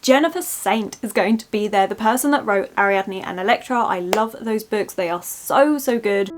Jennifer Saint is going to be there, the person that wrote Ariadne and Electra. I love those books. They are so, so good.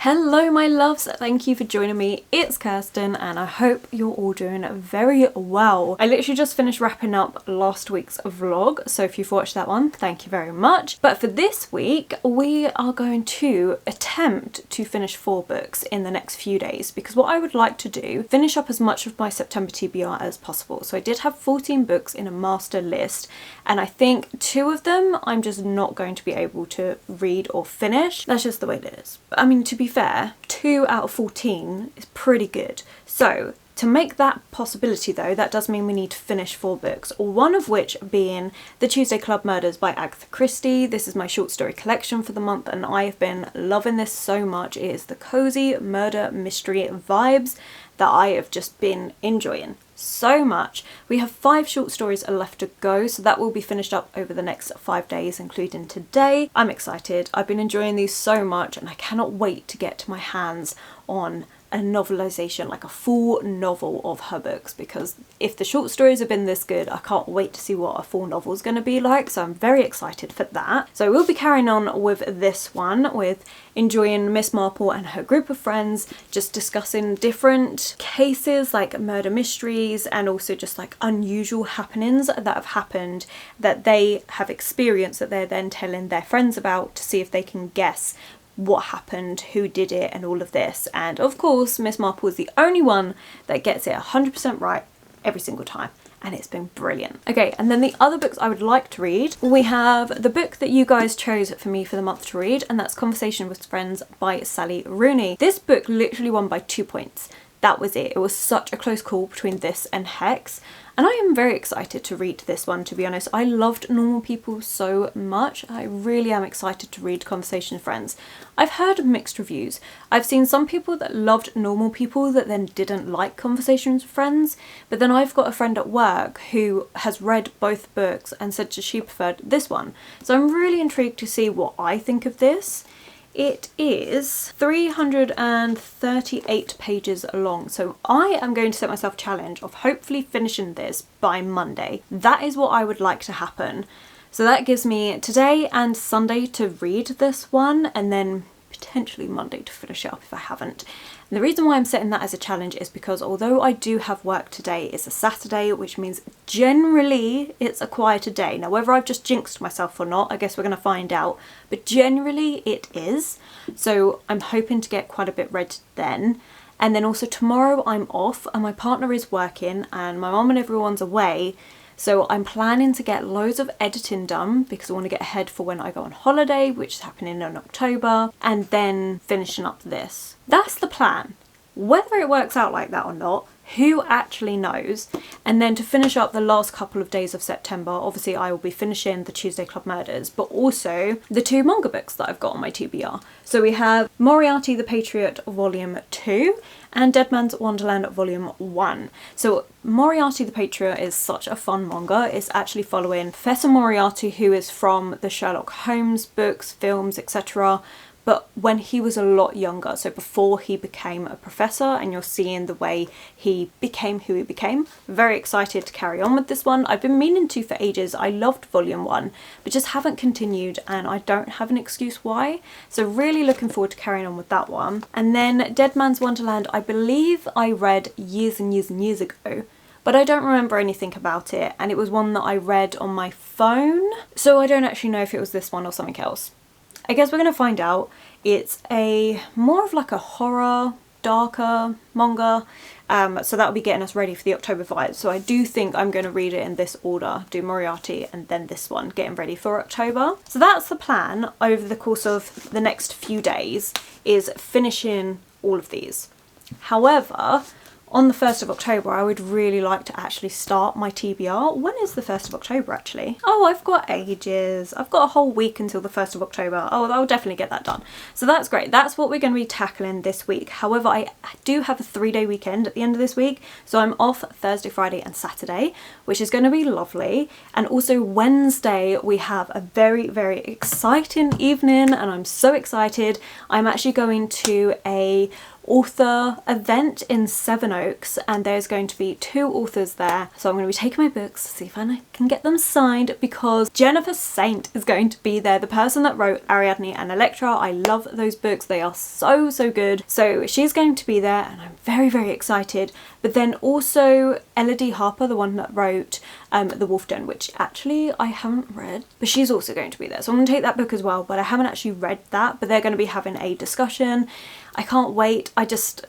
Hello my loves, thank you for joining me. It's Kirsten and I hope you're all doing very well. I literally just finished wrapping up last week's vlog, so if you've watched that one, thank you very much. But for this week, we are going to attempt to finish 4 books in the next few days, because what I would like to do, finish up as much of my September TBR as possible. So I did have 14 books in a master list, and I think 2 of them I'm just not going to be able to read or finish. That's just the way it is. I mean, to be fair, 2 out of 14 is pretty good. So to make that possibility though, that does mean we need to finish 4 books, one of which being The Tuesday Club Murders by Agatha Christie. This is my short story collection for the month and I have been loving this so much. It is the cozy murder mystery vibes that I have just been enjoying so much. We have 5 short stories left to go, so that will be finished up over the next 5 days, including today. I'm excited. I've been enjoying these so much and I cannot wait to get to my hands on a novelization, like a full novel of her books, because if the short stories have been this good, I can't wait to see what a full novel is going to be like, so I'm very excited for that. So we'll be carrying on with this one, with enjoying Miss Marple and her group of friends, just discussing different cases like murder mysteries and also just like unusual happenings that have happened that they have experienced that they're then telling their friends about to see if they can guess what happened, who did it, and all of this. And of course, Miss Marple is the only one that gets it 100% right every single time. And it's been brilliant. Okay, and then the other books I would like to read, we have the book that you guys chose for me for the month to read, and that's Conversation with Friends by Sally Rooney. This book literally won by 2 points. That was it. It was such a close call between this and Hex. And I am very excited to read this one, to be honest. I loved Normal People so much. I really am excited to read Conversation with Friends. I've heard mixed reviews. I've seen some people that loved Normal People that then didn't like Conversations with Friends. But then I've got a friend at work who has read both books and said that she preferred this one. So I'm really intrigued to see what I think of this. It is 338 pages long, so I am going to set myself a challenge of hopefully finishing this by Monday. That is what I would like to happen. So that gives me today and Sunday to read this one, and then potentially Monday to finish it up if I haven't. And the reason why I'm setting that as a challenge is because although I do have work today, it's a Saturday, which means generally it's a quieter day. Now, whether I've just jinxed myself or not, I guess we're going to find out, but generally it is. So I'm hoping to get quite a bit read then. And then also tomorrow I'm off and my partner is working and my mum and everyone's away. So I'm planning to get loads of editing done because I want to get ahead for when I go on holiday, which is happening in October, and then finishing up this. That's the plan. Whether it works out like that or not, who actually knows? And then to finish up the last couple of days of September, obviously I will be finishing the Tuesday Club Murders, but also the 2 manga books that I've got on my TBR. So we have Moriarty the Patriot Volume 2 and Dead Man's Wonderland Volume 1. So Moriarty the Patriot is such a fun manga. It's actually following Professor Moriarty, who is from the Sherlock Holmes books, films, etc., but when he was a lot younger, so before he became a professor, and you're seeing the way he became who he became. Very excited to carry on with this one. I've been meaning to for ages. I loved Volume 1, but just haven't continued, and I don't have an excuse why. So really looking forward to carrying on with that one. And then Dead Man's Wonderland, I believe I read years and years and years ago, but I don't remember anything about it, and it was one that I read on my phone, so I don't actually know if it was this one or something else. I guess we're going to find out. It's a more of like a horror, darker manga, so that'll be getting us ready for the October vibes. So I do think I'm going to read it in this order, do Moriarty and then this one, getting ready for October. So that's the plan over the course of the next few days, is finishing all of these. However, on the 1st of October, I would really like to actually start my TBR. When is the 1st of October actually? Oh, I've got ages. I've got a whole week until the 1st of October. Oh, I'll definitely get that done. So that's great. That's what we're going to be tackling this week. However, I do have a 3-day weekend at the end of this week. So I'm off Thursday, Friday and Saturday, which is going to be lovely. And also Wednesday, we have a very, very exciting evening and I'm so excited. I'm actually going to a author event in Sevenoaks, and there's going to be 2 authors there. So I'm going to be taking my books to see if I can get them signed, because Jennifer Saint is going to be there, the person that wrote Ariadne and Electra. I love those books, they are so good. So she's going to be there and I'm very excited. But then also Elodie Harper, the one that wrote The Wolf Den, which actually I haven't read, but she's also going to be there. So I'm going to take that book as well, but I haven't actually read that, but they're going to be having a discussion. I can't wait.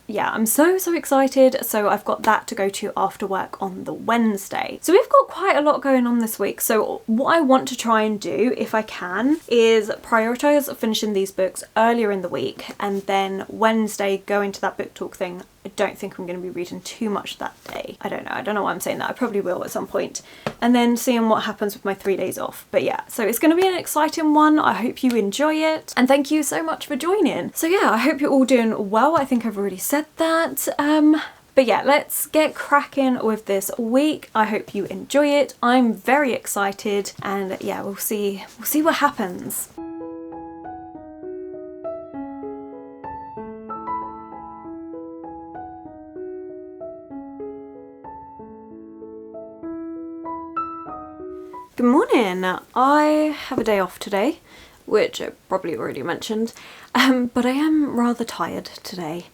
Yeah, I'm so excited. So I've got that to go to after work on the Wednesday. So we've got quite a lot going on this week. So what I want to try and do, if I can, is prioritise finishing these books earlier in the week, and then Wednesday go into that book talk thing. I don't think I'm going to be reading too much that day. I don't know why I'm saying that. I probably will at some point. And then seeing what happens with my 3 days off. But yeah, so it's going to be an exciting one. I hope you enjoy it. And thank you so much for joining. So yeah, I hope you're all doing well. I think I've already said that. But yeah, let's get cracking with this week. I hope you enjoy it. I'm very excited, and yeah, we'll see what happens. Good morning. I have a day off today, which I probably already mentioned, but I am rather tired today.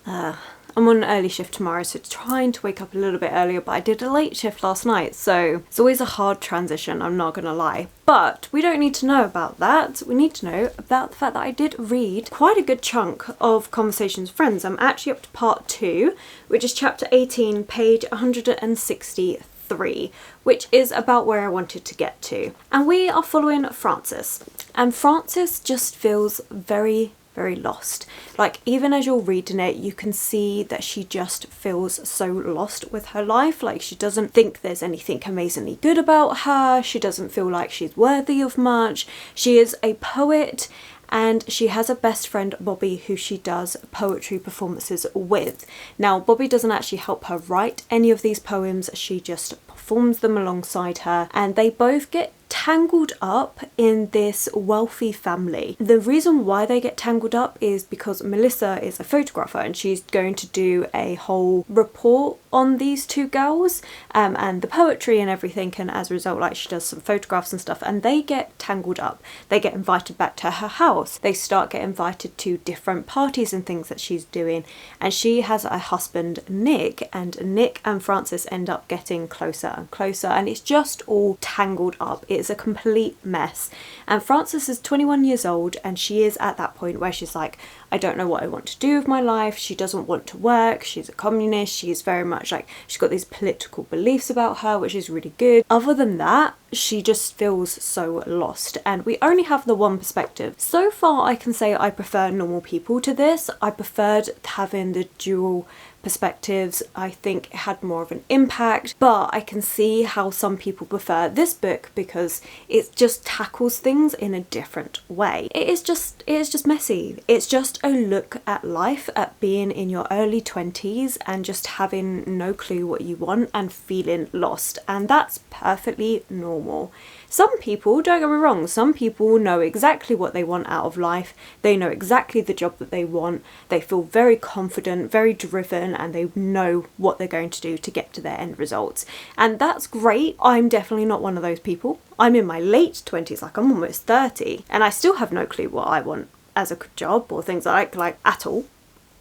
I'm on an early shift tomorrow, so trying to wake up a little bit earlier, but I did a late shift last night, so it's always a hard transition, I'm not gonna lie. But we don't need to know about that. We need to know about the fact that I did read quite a good chunk of Conversations with Friends. I'm actually up to part 2, which is chapter 18, page 163, which is about where I wanted to get to. And we are following Frances. And Frances just feels very lost. Like, even as you're reading it, you can see that she just feels so lost with her life. Like, she doesn't think there's anything amazingly good about her. She doesn't feel like she's worthy of much. She is a poet, and she has a best friend, Bobby, who she does poetry performances with. Now, Bobby doesn't actually help her write any of these poems, she just performs them alongside her, and they both get tangled up in this wealthy family. The reason why they get tangled up is because Melissa is a photographer, and she's going to do a whole report on these 2 girls and the poetry and everything, and as a result, like, she does some photographs and stuff, and they get tangled up. They get invited back to her house. They start getting invited to different parties and things that she's doing, and she has a husband, Nick, and Nick and Frances end up getting closer and closer, and it's just all tangled up. It's a complete mess. And Frances is 21 years old, and she is at that point where she's like, I don't know what I want to do with my life. She doesn't want to work. She's a communist. She's very much like, she's got these political beliefs about her, which is really good. Other than that, she just feels so lost, and we only have the one perspective. So far, I can say I prefer Normal People to this. I preferred having the dual perspectives. I think it had more of an impact, but I can see how some people prefer this book because it just tackles things in a different way. It is just messy. It's just a look at life, at being in your early 20s and just having no clue what you want and feeling lost, and that's perfectly normal. Some people, don't get me wrong, some people know exactly what they want out of life. They know exactly the job that they want. They feel very confident, very driven, and they know what they're going to do to get to their end results. And that's great. I'm definitely not one of those people. I'm in my late 20s, like I'm almost 30, and I still have no clue what I want as a job or things like at all.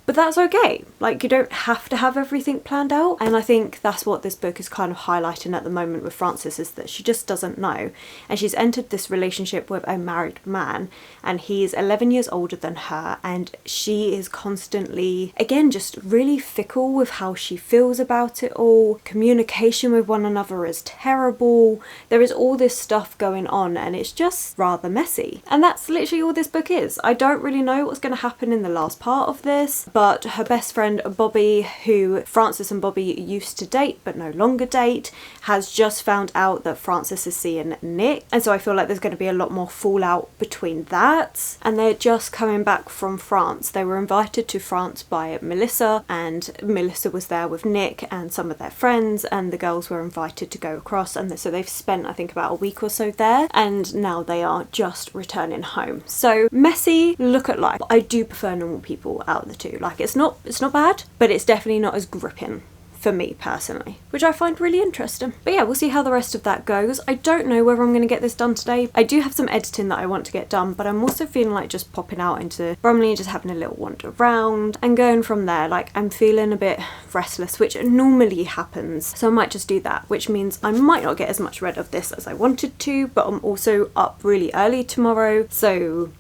But that's okay. Like, you don't have to have everything planned out. And I think that's what this book is kind of highlighting at the moment with Frances, is that she just doesn't know. And she's entered this relationship with a married man, and he's 11 years older than her. And she is constantly, again, just really fickle with how she feels about it all. Communication with one another is terrible. There is all this stuff going on, and it's just rather messy. And that's literally all this book is. I don't really know what's going to happen in the last part of this, but her best friend Bobby, who Frances and Bobby used to date but no longer date, has just found out that Frances is seeing Nick, and so I feel like there's going to be a lot more fallout between that. And they're just coming back from France. They were invited to France by Melissa, and Melissa was there with Nick and some of their friends, and the girls were invited to go across, and so they've spent, I think, about a week or so there, and now they are just returning home. So messy look at life. I do prefer Normal People out of the two. Like, it's not bad, but it's definitely not as gripping for me personally, which I find really interesting. But yeah, we'll see how the rest of that goes. I don't know whether I'm going to get this done today. I do have some editing that I want to get done, but I'm also feeling like just popping out into Bromley and just having a little wander around and going from there. Like, I'm feeling a bit restless, which normally happens, so I might just do that, which means I might not get as much read of this as I wanted to, but I'm also up really early tomorrow, so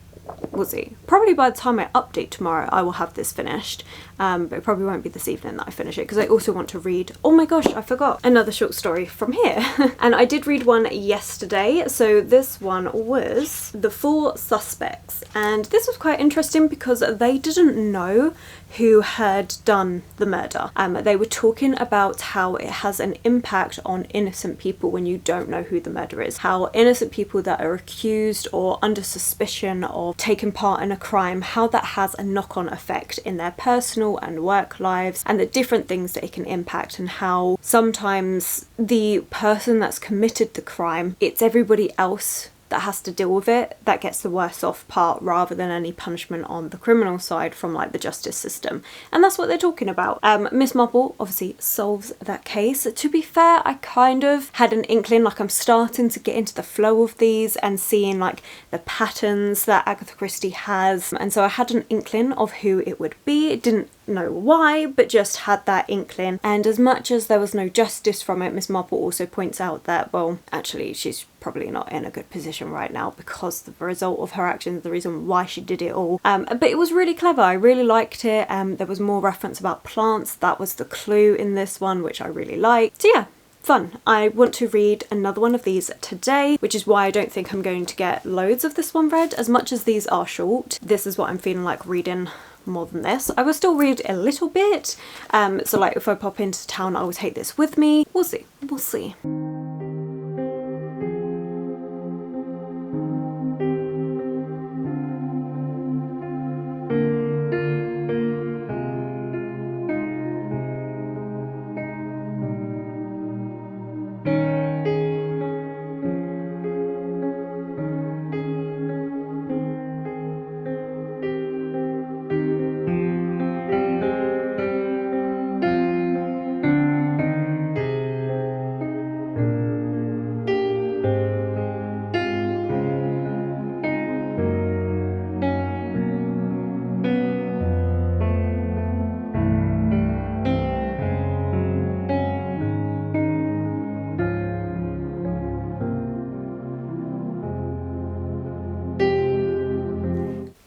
we'll see. Probably by the time I update tomorrow I will have this finished, but it probably won't be this evening that I finish it, because I also want to read, oh my gosh, I forgot, another short story from here. And I did read one yesterday, so this one was The Four Suspects, and this was quite interesting because they didn't know who had done the murder. They were talking about how it has an impact on innocent people when you don't know who the murderer is. How innocent people that are accused or under suspicion of taking part in a crime, how that has a knock-on effect in their personal and work lives, and the different things that it can impact, and how sometimes the person that's committed the crime, it's everybody else that has to deal with it that gets the worse off part, rather than any punishment on the criminal side from like the justice system. And that's what they're talking about. Miss Marple obviously solves that case. To be fair, I kind of had an inkling, like I'm starting to get into the flow of these and seeing like the patterns that Agatha Christie has, and so I had an inkling of who it would be. It didn't know why, but just had that inkling. And as much as there was no justice from it, Miss Marple also points out that, well, actually she's probably not in a good position right now because the result of her actions, the reason why she did it all. But it was really clever. I really liked it. There was more reference about plants. That was the clue in this one, which I really liked. So yeah, fun. I want to read another one of these today, which is why I don't think I'm going to get loads of this one read. As much as these are short, this is what I'm feeling like reading more than this. I will still read a little bit, so like if I pop into town I will take this with me. We'll see. We'll see.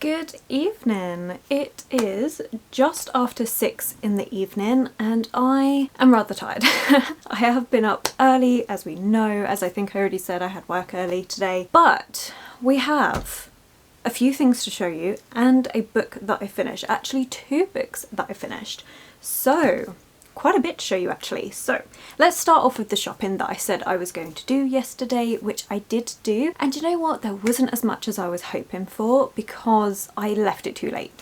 Good evening. It is just after 6 in the evening and I am rather tired. I have been up early, as we know, as I think I already said. I had work early today, but we have a few things to show you and a book that I finished. Actually 2 books that I finished. So quite a bit to show you actually. So let's start off with the shopping that I said I was going to do yesterday, which I did do. And you know what? There wasn't as much as I was hoping for because I left it too late.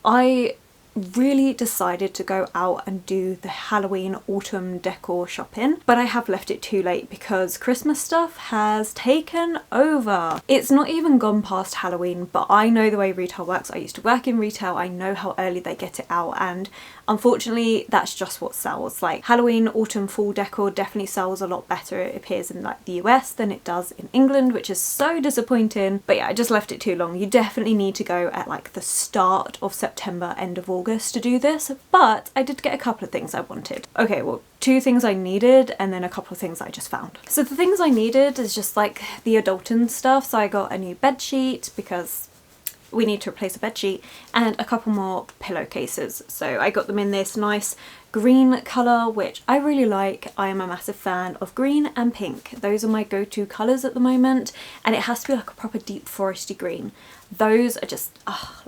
I really decided to go out and do the Halloween autumn decor shopping, but I have left it too late because Christmas stuff has taken over. It's not even gone past Halloween, but I know the way retail works. I used to work in retail. I know how early they get it out, and unfortunately that's just what sells. Like Halloween autumn fall decor definitely sells a lot better, it appears, in like the US than it does in England, which is so disappointing. But yeah, I just left it too long. You definitely need to go at like the start of September, end of August to do this, but I did get a couple of things I wanted. Okay, well, 2 things I needed and then a couple of things I just found. So the things I needed is just like the adulting stuff. So I got a new bed sheet because we need to replace a bed sheet, and a couple more pillowcases. So I got them in this nice green colour, which I really like. I am a massive fan of green and pink. Those are my go-to colours at the moment, and it has to be like a proper deep foresty green. Those are just,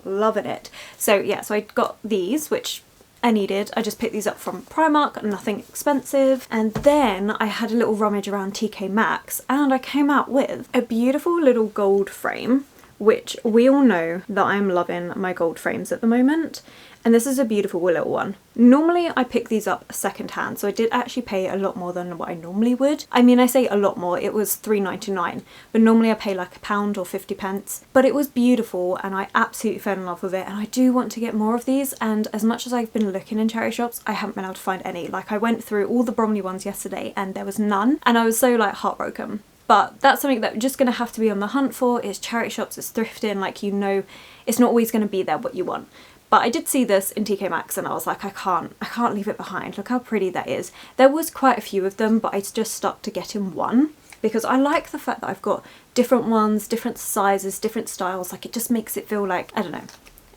loving it. So yeah, so I got these, which I needed. I just picked these up from Primark, nothing expensive. And then I had a little rummage around TK Maxx and I came out with a beautiful little gold frame, which we all know that I'm loving my gold frames at the moment. And this is a beautiful little one. Normally I pick these up second hand, so I did actually pay a lot more than what I normally would. I mean, I say a lot more, it was £3.99, but normally I pay like £1 or 50 pence. But it was beautiful and I absolutely fell in love with it, and I do want to get more of these. And as much as I've been looking in charity shops, I haven't been able to find any. Like, I went through all the Bromley ones yesterday and there was none, and I was so like heartbroken. But that's something that you're just going to have to be on the hunt for. It's charity shops, it's thrifting, like, you know, it's not always going to be there what you want. But I did see this in TK Maxx and I was like, I can't leave it behind. Look how pretty that is. There was quite a few of them, but I just stuck to getting one because I like the fact that I've got different ones, different sizes, different styles. Like, it just makes it feel like, I don't know.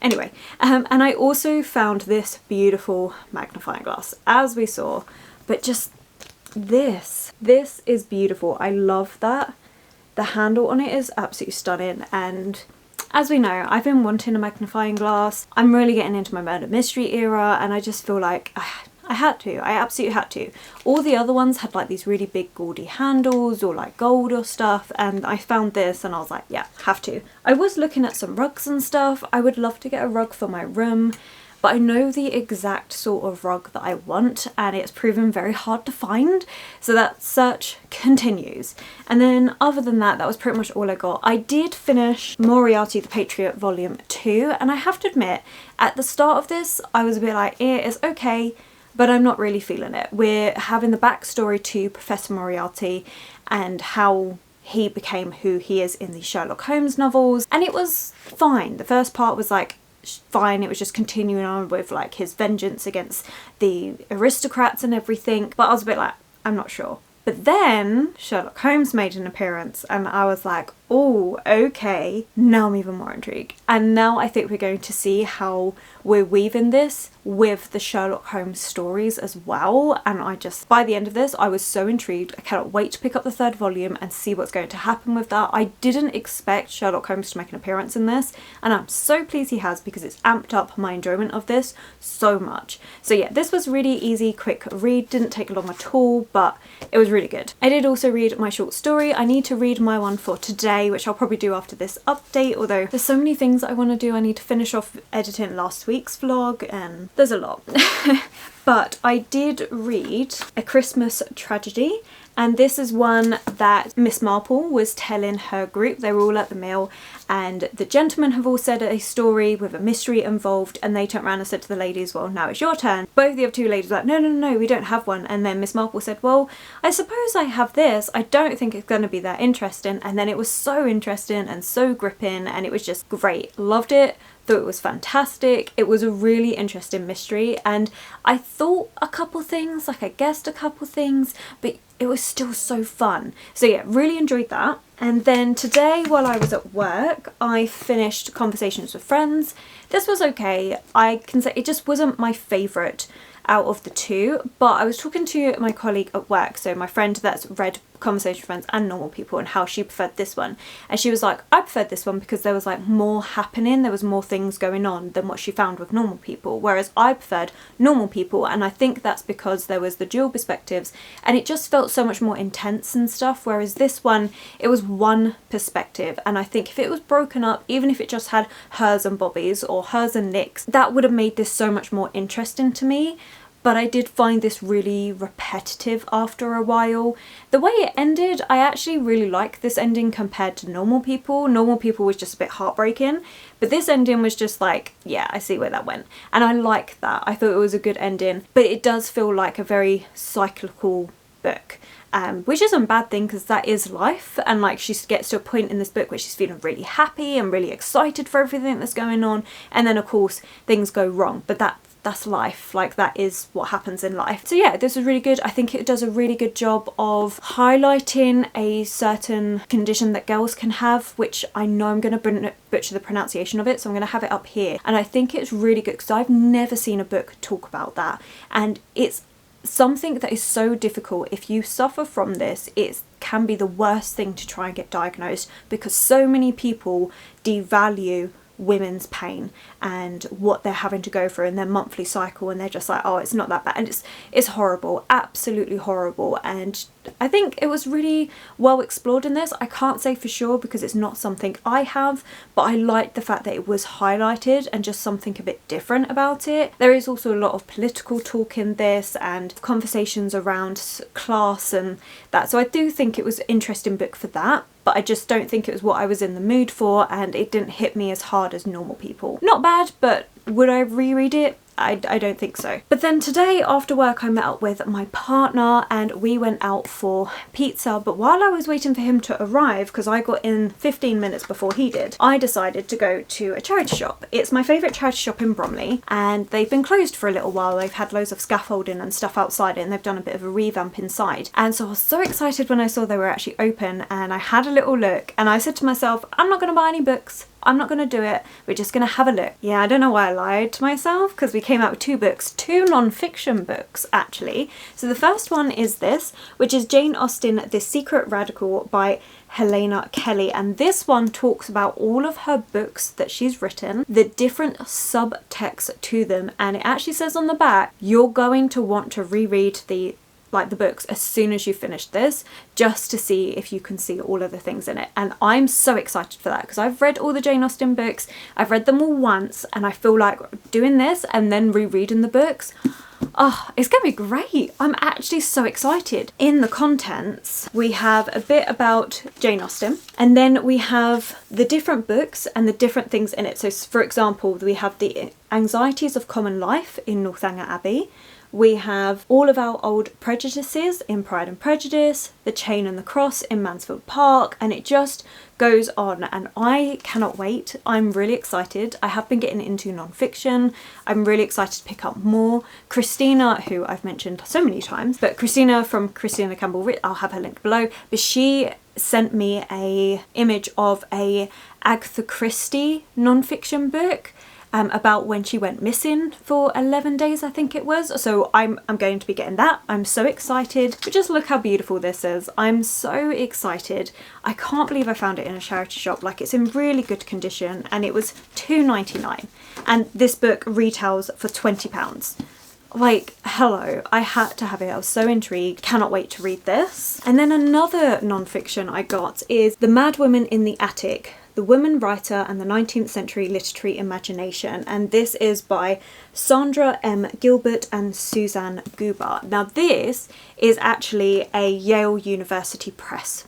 Anyway, and I also found this beautiful magnifying glass, as we saw, but just this is beautiful. I love that. The handle on it is absolutely stunning, and as we know, I've been wanting a magnifying glass. I'm really getting into my murder mystery era, and I just feel like I had to. I absolutely had to. All the other ones had like these really big gaudy handles or like gold or stuff, and I found this and I was like, yeah, have to. I was looking at some rugs and stuff. I would love to get a rug for my room, but I know the exact sort of rug that I want, and it's proven very hard to find, so that search continues. And then other than that, that was pretty much all I got. I did finish Moriarty the Patriot Volume 2, and I have to admit, at the start of this, I was a bit like, it's okay, but I'm not really feeling it. We're having the backstory to Professor Moriarty and how he became who he is in the Sherlock Holmes novels, and it was fine. The first part was like, fine, it was just continuing on with like his vengeance against the aristocrats and everything, but I was a bit like, I'm not sure. But then Sherlock Holmes made an appearance and I was like, oh, okay, now I'm even more intrigued. And now I think we're going to see how we're weaving this with the Sherlock Holmes stories as well. And I just, by the end of this, I was so intrigued. I cannot wait to pick up the 3rd volume and see what's going to happen with that. I didn't expect Sherlock Holmes to make an appearance in this, and I'm so pleased he has, because it's amped up my enjoyment of this so much. So yeah, this was really easy, quick read, didn't take long at all, but it was really good. I did also read my short story. I need to read my one for today, which I'll probably do after this update, although there's so many things that I want to do. I need to finish off editing last week's vlog and there's a lot. But I did read A Christmas Tragedy, and this is one that Miss Marple was telling her group. They were all at the meal and the gentlemen have all said a story with a mystery involved, and they turned around and said to the ladies, well, now it's your turn. Both the other two ladies were like, no, we don't have one. And then Miss Marple said, well, I suppose I have this. I don't think it's going to be that interesting. And then it was so interesting and so gripping, and it was just great. Loved it. Thought it was fantastic. It was a really interesting mystery, and I thought a couple things, like I guessed a couple things, but it was still so fun. So yeah, really enjoyed that. And then today, while I was at work, I finished Conversations with Friends. This was okay. I can say it just wasn't my favourite out of the two, but I was talking to my colleague at work, so my friend that's read Conversation with Friends and Normal People, and how she preferred this one, and she was like, I preferred this one because there was like more happening, there was more things going on than what she found with Normal People, whereas I preferred Normal People, and I think that's because there was the dual perspectives and it just felt so much more intense and stuff, whereas this one, it was one perspective, and I think if it was broken up, even if it just had hers and Bobby's or hers and Nick's, that would have made this so much more interesting to me. But I did find this really repetitive after a while. The way it ended, I actually really like this ending compared to Normal People. Normal People was just a bit heartbreaking, but this ending was just like, yeah, I see where that went. And I like that. I thought it was a good ending, but it does feel like a very cyclical book. Which isn't a bad thing, because that is life, and like she gets to a point in this book where she's feeling really happy and really excited for everything that's going on, and then of course things go wrong, but that's life, like that is what happens in life. So yeah, this was really good. I think it does a really good job of highlighting a certain condition that girls can have, which I know I'm going to butcher the pronunciation of it, so I'm going to have it up here, and I think it's really good because I've never seen a book talk about that, and it's something that is so difficult. If you suffer from this, it can be the worst thing to try and get diagnosed, because so many people devalue women's pain and what they're having to go through in their monthly cycle, and they're just like, oh, it's not that bad, and it's horrible, absolutely horrible. And I think it was really well explored in this. I can't say for sure because it's not something I have, but I liked the fact that it was highlighted and just something a bit different about it. There is also a lot of political talk in this and conversations around class and that, so I do think it was an interesting book for that, but I just don't think it was what I was in the mood for, and it didn't hit me as hard as normal people. Not bad, but would I reread it? I don't think so. But then today after work I met up with my partner and we went out for pizza, but while I was waiting for him to arrive, because I got in 15 minutes before he did, I decided to go to a charity shop. It's my favourite charity shop in Bromley, and they've been closed for a little while. They've had loads of scaffolding and stuff outside it, and they've done a bit of a revamp inside. And so I was so excited when I saw they were actually open, and I had a little look and I said to myself, I'm not going to buy any books. I'm not going to do it. We're just going to have a look. Yeah, I don't know why I lied to myself, because we came out with 2 books, 2 non-fiction books actually. So the first one is this, which is Jane Austen, The Secret Radical by Helena Kelly, and this one talks about all of her books that she's written, the different subtexts to them, and it actually says on the back, you're going to want to reread the books as soon as you finish this, just to see if you can see all of the things in it. And I'm so excited for that, because I've read all the Jane Austen books, I've read them all once, and I feel like doing this and then rereading the books, oh, it's gonna be great. I'm actually so excited. In the contents, we have a bit about Jane Austen, and then we have the different books and the different things in it. So for example, we have the Anxieties of Common Life in Northanger Abbey. We have all of our old prejudices in Pride and Prejudice, The Chain and the Cross in Mansfield Park, and it just goes on, and I cannot wait. I'm really excited. I have been getting into non-fiction. I'm really excited to pick up more. Christina, who I've mentioned so many times, but Christina from Christina Campbell, I'll have her linked below, but she sent me a image of a Agatha Christie non-fiction book about when she went missing for 11 days, I think it was. So I'm going to be getting that. I'm so excited. But just look how beautiful this is. I'm so excited. I can't believe I found it in a charity shop. Like, it's in really good condition, and it was £2.99. And this book retails for £20. Like, hello, I had to have it. I was so intrigued. Cannot wait to read this. And then another non-fiction I got is The Mad Woman in the Attic, The Woman Writer and the 19th Century Literary Imagination, and this is by Sandra M. Gilbert and Suzanne Gubar. Now this is actually a Yale University Press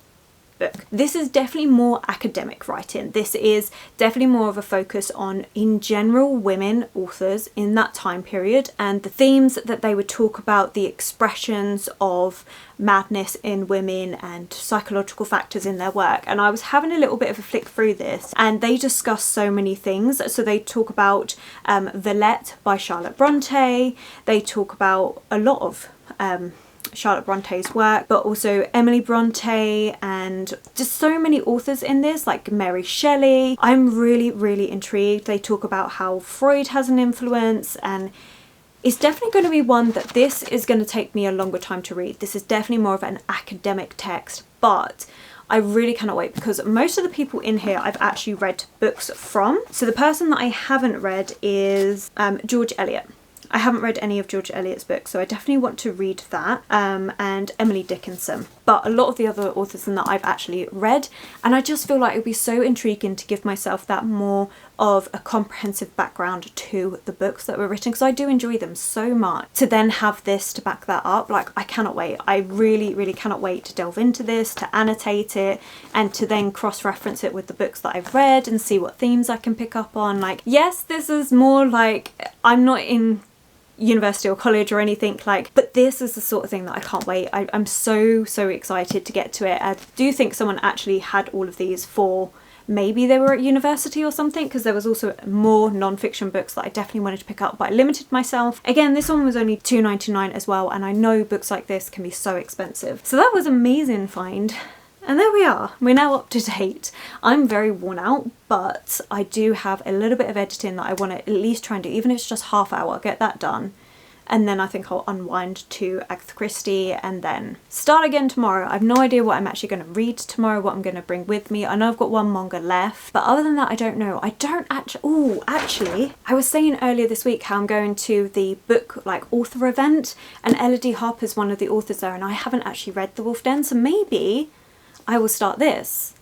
book. This is definitely more academic writing. This is definitely more of a focus on, in general, women authors in that time period and the themes that they would talk about, the expressions of madness in women and psychological factors in their work. And I was having a little bit of a flick through this, and they discuss so many things. So they talk about Villette by Charlotte Bronte. They talk about a lot of Charlotte Bronte's work, but also Emily Bronte, and just so many authors in this, like Mary Shelley. I'm really intrigued. They talk about how Freud has an influence, and it's definitely going to be one that this is going to take me a longer time to read. This is definitely more of an academic text, but I really cannot wait, because most of the people in here I've actually read books from. So the person that I haven't read is George Eliot. I haven't read any of George Eliot's books, so I definitely want to read that, and Emily Dickinson. But a lot of the other authors than that I've actually read, and I just feel like it would be so intriguing to give myself that more of a comprehensive background to the books that were written, because I do enjoy them so much. To then have this to back that up, like, I cannot wait. I really cannot wait to delve into this, to annotate it, and to then cross-reference it with the books that I've read and see what themes I can pick up on. Like, yes, this is more like, I'm not in university or college or anything, like, but this is the sort of thing that I can't wait. I'm so excited to get to it. I do think someone actually had all of these for, maybe they were at university or something, because there was also more non-fiction books that I definitely wanted to pick up, but I limited myself. Again, this one was only £2.99 as well, and I know books like this can be so expensive. So that was an amazing find. And there we are, we're now up to date. I'm very worn out, but I do have a little bit of editing that I want to at least try and do, even if it's just half hour, get that done. and then I think I'll unwind to Agatha Christie and then start again tomorrow. I have no idea what I'm actually going to read tomorrow, what I'm going to bring with me. I know I've got one manga left, but other than that I don't know. I don't actually... Oh, actually, I was saying earlier this week how I'm going to the book like author event, and Elodie Harper's one of the authors there, and I haven't actually read The Wolf Den, so maybe I will start this.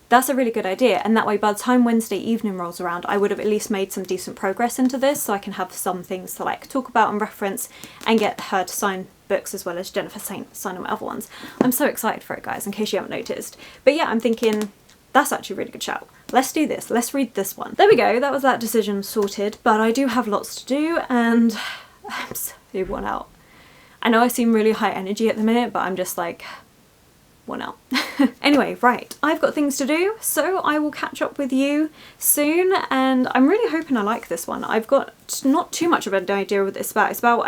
That's a really good idea, and that way by the time Wednesday evening rolls around I would have at least made some decent progress into this, so I can have some things to like talk about and reference and get her to sign books as well as Jennifer sign my other ones. I'm so excited for it, guys, in case you haven't noticed. But yeah, I'm thinking that's actually a really good shout. Let's do this. Let's read this one. There we go. That was that decision sorted, but I do have lots to do and I'm so worn out. I know I seem really high energy at the minute, but I'm just like... one out. Anyway, right, I've got things to do, so I will catch up with you soon, and I'm really hoping I like this one. I've got not too much of an idea what it's about. It's about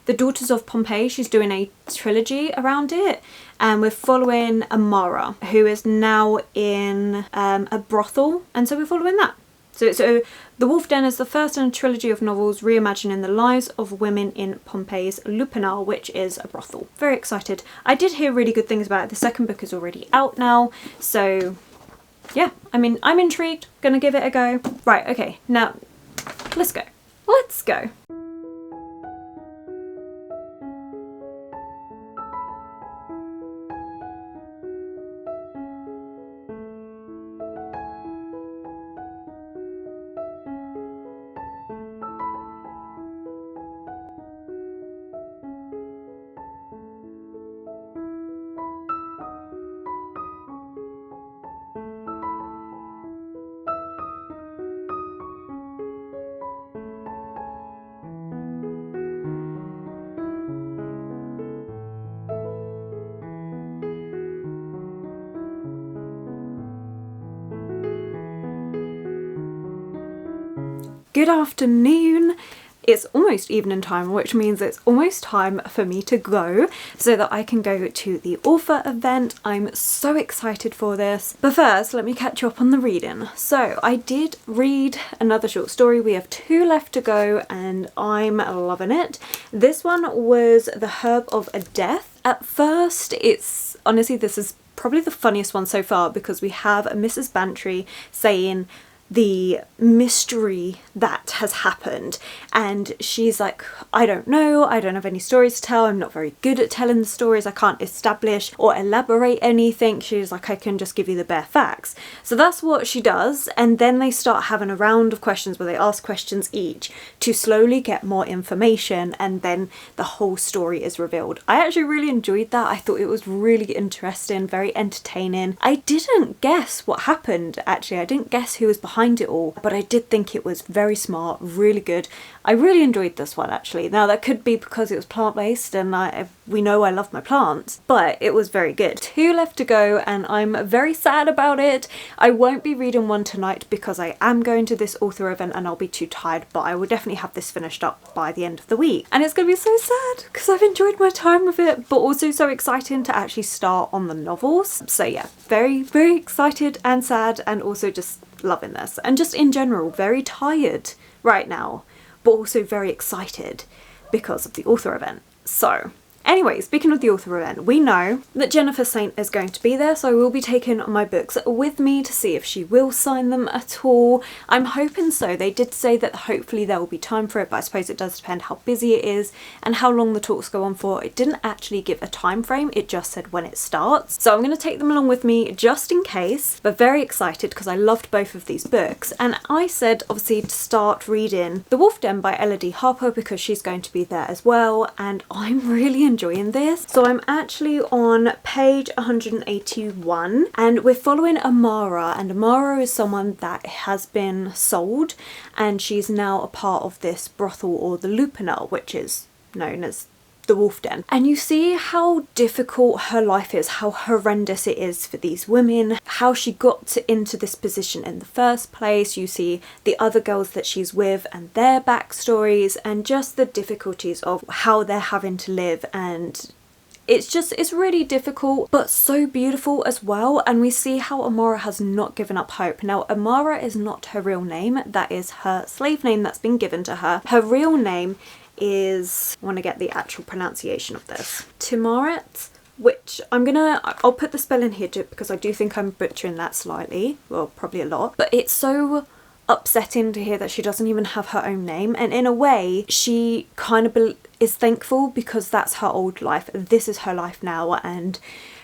the Daughters of Pompeii. She's doing a trilogy around it, and we're following Amara, who is now in a brothel, and so we're following that. So The Wolf Den is the first in a trilogy of novels reimagining the lives of women in Pompeii's Lupanal, which is a brothel. Very excited. I did hear really good things about it. The second book is already out now, so yeah, I mean, I'm intrigued. Gonna give it a go. Right, okay, now let's go. Let's go. Good afternoon. It's almost evening time, which means it's almost time for me to go so that I can go to the author event. I'm so excited for this. But first, let me catch you up on the reading. So I did read another short story. We have 2 left to go and I'm loving it. This one was The Herb of Death. At first, it's honestly, this is probably the funniest one so far because we have Mrs. Bantry saying the mystery that has happened, and she's like, I don't know, I don't have any stories to tell, I'm not very good at telling the stories, I can't establish or elaborate anything. She's like, I can just give you the bare facts. So that's what she does, and then they start having a round of questions where they ask questions each to slowly get more information, and then the whole story is revealed. I actually really enjoyed that. I thought it was really interesting, very entertaining. I didn't guess what happened, actually. I didn't guess who was behind it all, but I did think it was very smart, really good. I really enjoyed this one, actually. Now that could be because it was plant-based and we know I love my plants, but it was very good. 2 left to go and I'm very sad about it. I won't be reading one tonight because I am going to this author event and I'll be too tired, but I will definitely have this finished up by the end of the week. And it's going to be so sad because I've enjoyed my time with it, but also so exciting to actually start on the novels. So yeah, very, very excited and sad, and also just loving this, and just in general very tired right now, but also very excited because of the author event. So anyway, speaking of the author event, we know that Jennifer Saint is going to be there, so I will be taking my books with me to see if she will sign them at all. I'm hoping so. They did say that hopefully there will be time for it, but I suppose it does depend how busy it is and how long the talks go on for. It didn't actually give a time frame, it just said when it starts. So I'm going to take them along with me just in case, but very excited because I loved both of these books. And I said obviously to start reading The Wolf Den by Elodie Harper because she's going to be there as well, and I'm really enjoying this. So I'm actually on page 181 and we're following Amara, and Amara is someone that has been sold and she's now a part of this brothel, or the Lupanal, which is known as the Wolf Den. And you see how difficult her life is, how horrendous it is for these women, how she got into this position in the first place. You see the other girls that she's with and their backstories, and just the difficulties of how they're having to live, and it's really difficult but so beautiful as well. And we see how Amara has not given up hope. Now Amara is not her real name, that is her slave name that's been given to her. Her real name is, I want to get the actual pronunciation of this, Timaret, which I'll put the spell in here because I do think I'm butchering that slightly, well, probably a lot, but it's so upsetting to hear that she doesn't even have her own name, and in a way she kind of is thankful because that's her old life and this is her life now, and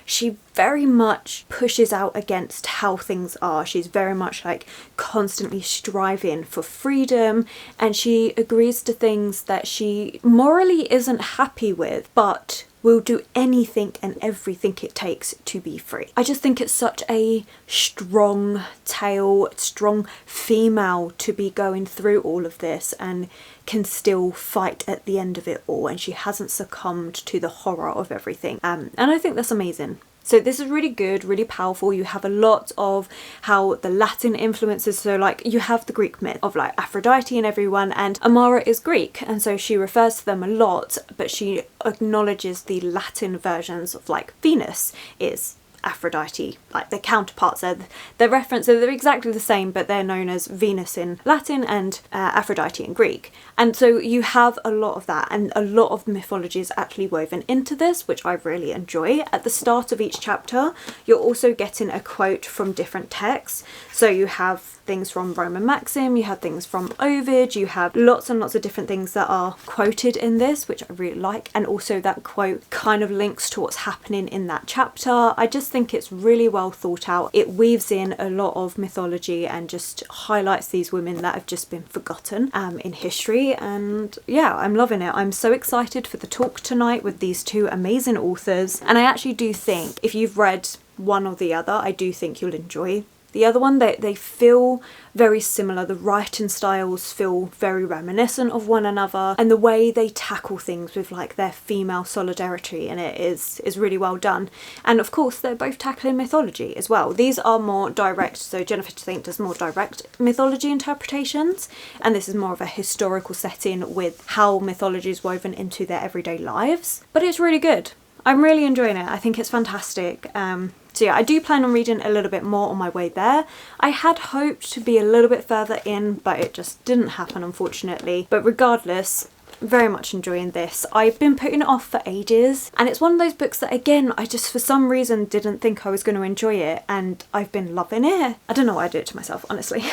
she very much pushes out against how things are. She's very much like constantly striving for freedom, and she agrees to things that she morally isn't happy with, but will do anything and everything it takes to be free. I just think it's such a strong tale, strong female to be going through all of this and can still fight at the end of it all, and she hasn't succumbed to the horror of everything. And I think that's amazing. So this is really good, really powerful. You have a lot of how the Latin influences, so like you have the Greek myth of like Aphrodite and everyone, and Amara is Greek, and so she refers to them a lot, but she acknowledges the Latin versions of like Venus is Aphrodite, like the counterparts are, they're exactly the same, but they're known as Venus in Latin and Aphrodite in Greek. And so you have a lot of that, and a lot of mythology is actually woven into this, which I really enjoy. At the start of each chapter, you're also getting a quote from different texts. So you have things from Roman Maxim, you have things from Ovid, you have lots and lots of different things that are quoted in this, which I really like. And also that quote kind of links to what's happening in that chapter. I just think it's really well thought out. It weaves in a lot of mythology and just highlights these women that have just been forgotten in history. And yeah, I'm loving it. I'm so excited for the talk tonight with these two amazing authors. And I actually do think if you've read one or the other, I do think you'll enjoy the other one. They feel very similar. The writing styles feel very reminiscent of one another, and the way they tackle things with like their female solidarity in it is really well done. And of course they're both tackling mythology as well. These are more direct, so Jennifer Saint does more direct mythology interpretations, and this is more of a historical setting with how mythology is woven into their everyday lives. But it's really good. I'm really enjoying it. I think it's fantastic. So yeah, I do plan on reading a little bit more on my way there. I had hoped to be a little bit further in, but it just didn't happen, unfortunately. But regardless, very much enjoying this. I've been putting it off for ages, and it's one of those books that again I just for some reason didn't think I was going to enjoy it, and I've been loving it. I don't know why I do it to myself, honestly.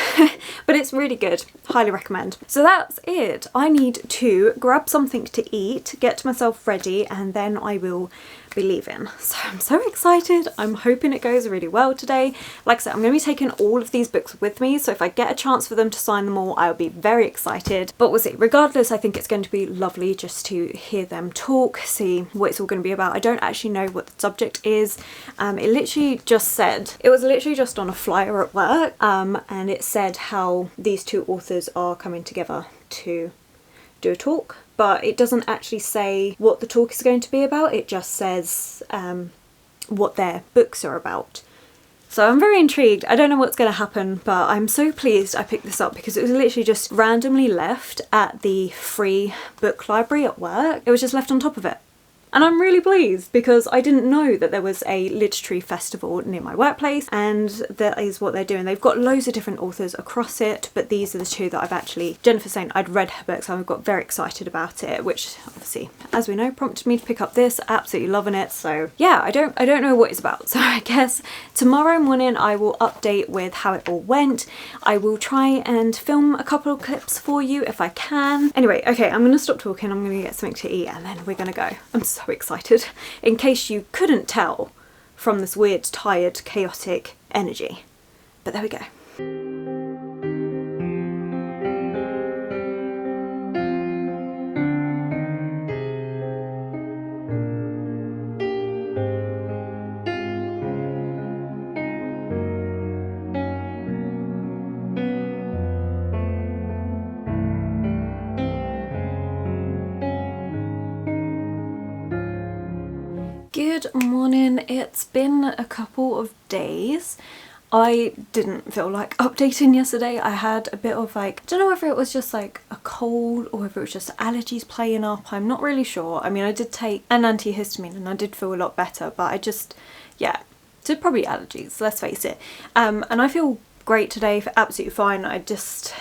But it's really good. Highly recommend. So that's it. I need to grab something to eat, get myself ready, and then I will be leaving. So I'm so excited. I'm hoping it goes really well today. Like I said, I'm going to be taking all of these books with me, so if I get a chance for them to sign them all, I'll be very excited. But we'll see. Regardless, I think it's going to be lovely just to hear them talk, see what it's all going to be about. I don't actually know what the subject is. It literally just said, it was literally just on a flyer at work, and it said how these two authors are coming together to do a talk, but it doesn't actually say what the talk is going to be about. It just says what their books are about. So I'm very intrigued. I don't know what's going to happen, but I'm so pleased I picked this up because it was literally just randomly left at the free book library at work. It was just left on top of it. And I'm really pleased because I didn't know that there was a literary festival near my workplace, and that is what they're doing. They've got loads of different authors across it, but these are the two that I've actually, Jennifer saying I'd read her books, and I got very excited about it, which obviously, as we know, prompted me to pick up this. Absolutely loving it. So yeah, I don't know what it's about. So I guess tomorrow morning I will update with how it all went. I will try and film a couple of clips for you if I can. Anyway, okay, I'm gonna stop talking. I'm gonna get something to eat and then we're gonna go. I'm so excited, in case you couldn't tell from this weird, tired, chaotic energy. But there we go. Good morning. It's been a couple of days. I didn't feel like updating yesterday. I had a bit of like, I don't know whether it was just like a cold or whether it was just allergies playing up. I'm not really sure. I mean, I did take an antihistamine and I did feel a lot better, but I just, yeah, so probably allergies, let's face it. And I feel great today, absolutely fine. I just,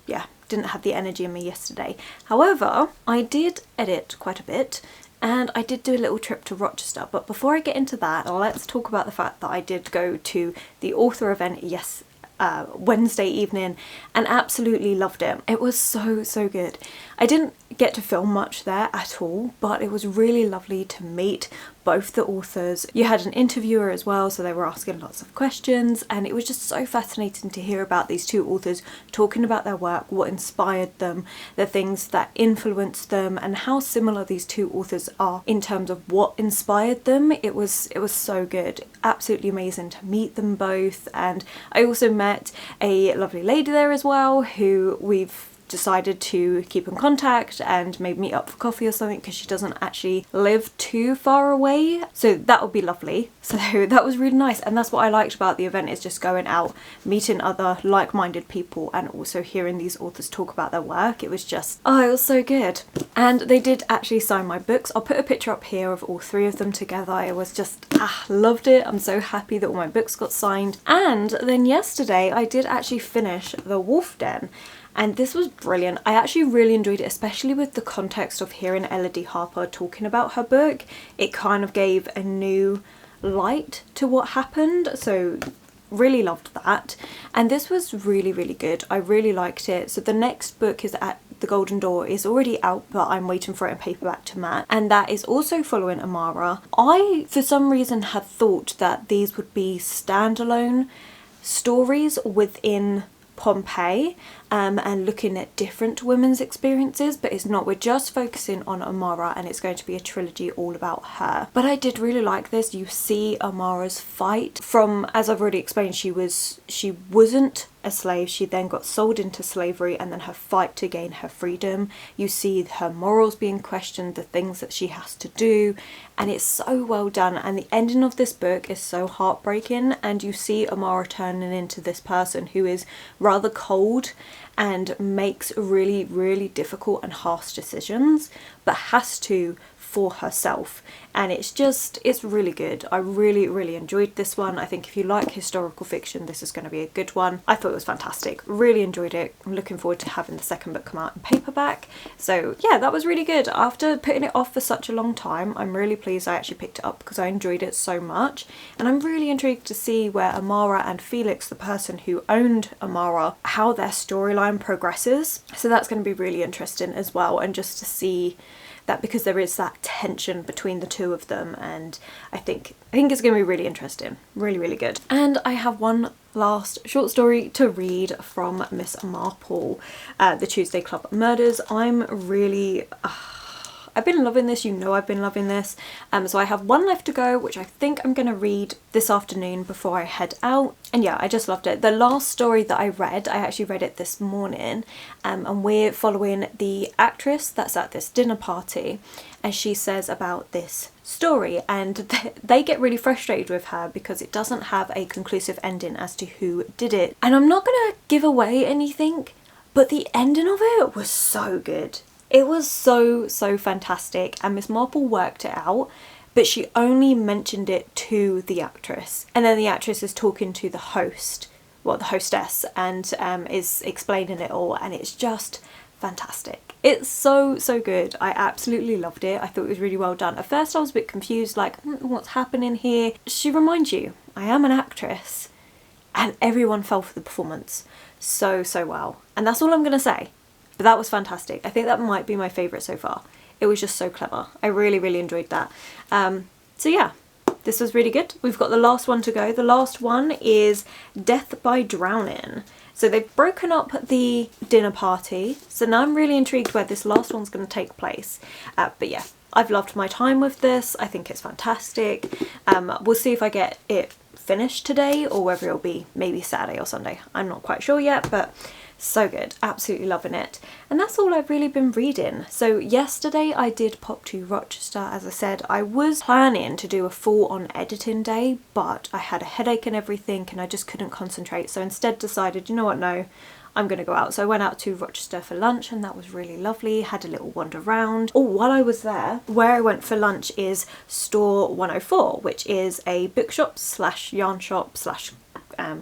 yeah, didn't have the energy in me yesterday. However, I did edit quite a bit, and I did do a little trip to Rochester. But before I get into that, let's talk about the fact that I did go to the author event Wednesday evening and absolutely loved it. It was so good. I didn't get to film much there at all, but it was really lovely to meet both the authors. You had an interviewer as well, so they were asking lots of questions, and it was just so fascinating to hear about these two authors talking about their work, what inspired them, the things that influenced them, and how similar these two authors are in terms of what inspired them. It was so good. Absolutely amazing to meet them both. And I also met a lovely lady there as well, who we've decided to keep in contact and maybe meet up for coffee or something, because she doesn't actually live too far away, so that would be lovely. So that was really nice, and that's what I liked about the event, is just going out, meeting other like-minded people, and also hearing these authors talk about their work. It was just, oh, it was so good. And they did actually sign my books. I'll put a picture up here of all three of them together. I was just loved it. I'm so happy that all my books got signed. And then yesterday I did actually finish The Wolf Den, and this was brilliant. I actually really enjoyed it, especially with the context of hearing Elodie Harper talking about her book. It kind of gave a new light to what happened, so really loved that. And this was really good. I really liked it. So the next book is At the Golden Door, is already out, but I'm waiting for it in paperback to Matt, and that is also following Amara. I, for some reason, had thought that these would be standalone stories within Pompeii, and looking at different women's experiences, but it's not. We're just focusing on Amara, and it's going to be a trilogy all about her. But I did really like this. You see Amara's fight from, as I've already explained, she wasn't a slave, she then got sold into slavery, and then her fight to gain her freedom. You see her morals being questioned, the things that she has to do, and it's so well done. And the ending of this book is so heartbreaking, and you see Amara turning into this person who is rather cold and makes really difficult and harsh decisions, but has to for herself. And it's really good. I really enjoyed this one. I think if you like historical fiction, this is going to be a good one. I thought it was fantastic. Really enjoyed it. I'm looking forward to having the second book come out in paperback. So yeah, that was really good. After putting it off for such a long time, I'm really pleased I actually picked it up, because I enjoyed it so much. And I'm really intrigued to see where Amara and Felix, the person who owned Amara, how their storyline progresses. So that's going to be really interesting as well, and just to see that, because there is that tension between the two of them, and I think it's going to be really interesting. Really good. And I have one last short story to read from Miss Marple, The Tuesday Club Murders. I'm really I've been loving this, you know I've been loving this. So I have one left to go, which I think I'm going to read this afternoon before I head out. And yeah, I just loved it. The last story that I read, I actually read it this morning, and we're following the actress that's at this dinner party, and she says about this story, and they get really frustrated with her because it doesn't have a conclusive ending as to who did it. And I'm not going to give away anything, but the ending of it was so good. It was so fantastic, and Miss Marple worked it out, but she only mentioned it to the actress, and then the actress is talking to the host, well, the hostess, and is explaining it all, and it's just fantastic. It's so good. I absolutely loved it. I thought it was really well done. At first I was a bit confused, like, what's happening here? She reminds you, I am an actress, and everyone fell for the performance so well, and that's all I'm gonna say. But that was fantastic. I think that might be my favourite so far. It was just so clever. I really enjoyed that. So yeah, this was really good. We've got the last one to go. The last one is Death by Drowning. So they've broken up the dinner party. So now I'm really intrigued where this last one's going to take place. But yeah, I've loved my time with this. I think it's fantastic. We'll see if I get it finished today, or whether it'll be maybe Saturday or Sunday. I'm not quite sure yet, but so good. Absolutely loving it. And that's all I've really been reading. So yesterday I did pop to Rochester. As I said, I was planning to do a full-on editing day, but I had a headache and everything, and I just couldn't concentrate. So instead decided, you know what, no, I'm going to go out. So I went out to Rochester for lunch, and that was really lovely. Had a little wander around. Oh, while I was there, where I went for lunch is Store 104, which is a bookshop slash yarn shop slash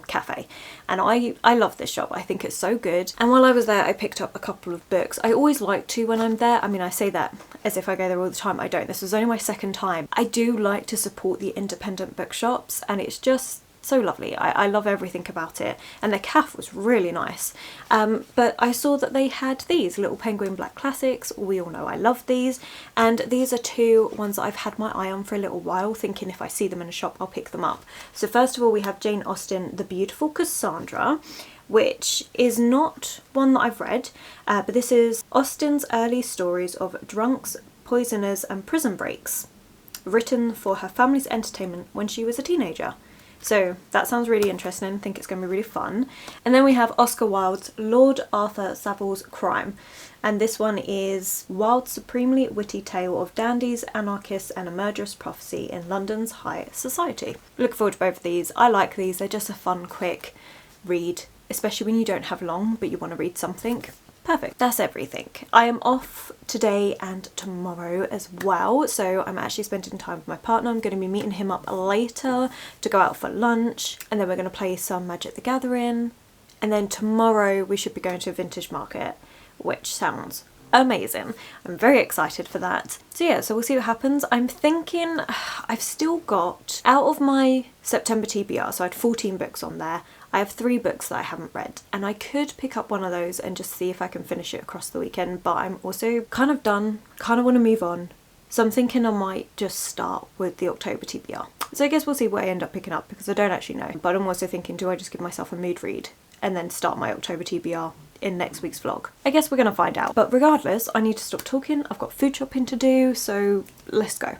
cafe, and I love this shop. I think it's so good, and while I was there I picked up a couple of books. I always like to when I'm there. I mean, I say that as if I go there all the time. I don't. This was only my second time. I do like to support the independent bookshops, and it's just so lovely. I love everything about it, and their cafe was really nice. But I saw that they had these Little Penguin Black Classics. We all know I love these, and these are two ones that I've had my eye on for a little while, thinking if I see them in a shop I'll pick them up. So first of all, we have Jane Austen, The Beautiful Cassandra, which is not one that I've read, but this is Austen's early stories of drunks, poisoners and prison breaks, written for her family's entertainment when she was a teenager. So that sounds really interesting. I think it's going to be really fun. And then we have Oscar Wilde's Lord Arthur Saville's Crime. And this one is Wilde's supremely witty tale of dandies, anarchists and a murderous prophecy in London's high society. Look forward to both of these. I like these. They're just a fun, quick read, especially when you don't have long but you want to read something. Perfect. That's everything. I am off today and tomorrow as well, so I'm actually spending time with my partner. I'm going to be meeting him up later to go out for lunch, and then we're going to play some Magic the Gathering, and then tomorrow we should be going to a vintage market, which sounds amazing. I'm very excited for that. So yeah, so we'll see what happens. I'm thinking I've still got, out of my September TBR, so I had 14 books on there, I have 3 books that I haven't read, and I could pick up one of those and just see if I can finish it across the weekend, but I'm also kind of done, kind of want to move on. So I'm thinking I might just start with the October TBR. So I guess we'll see what I end up picking up, because I don't actually know. But I'm also thinking, do I just give myself a mood read and then start my October TBR in next week's vlog? I guess we're going to find out. But regardless, I need to stop talking. I've got food shopping to do, so let's go.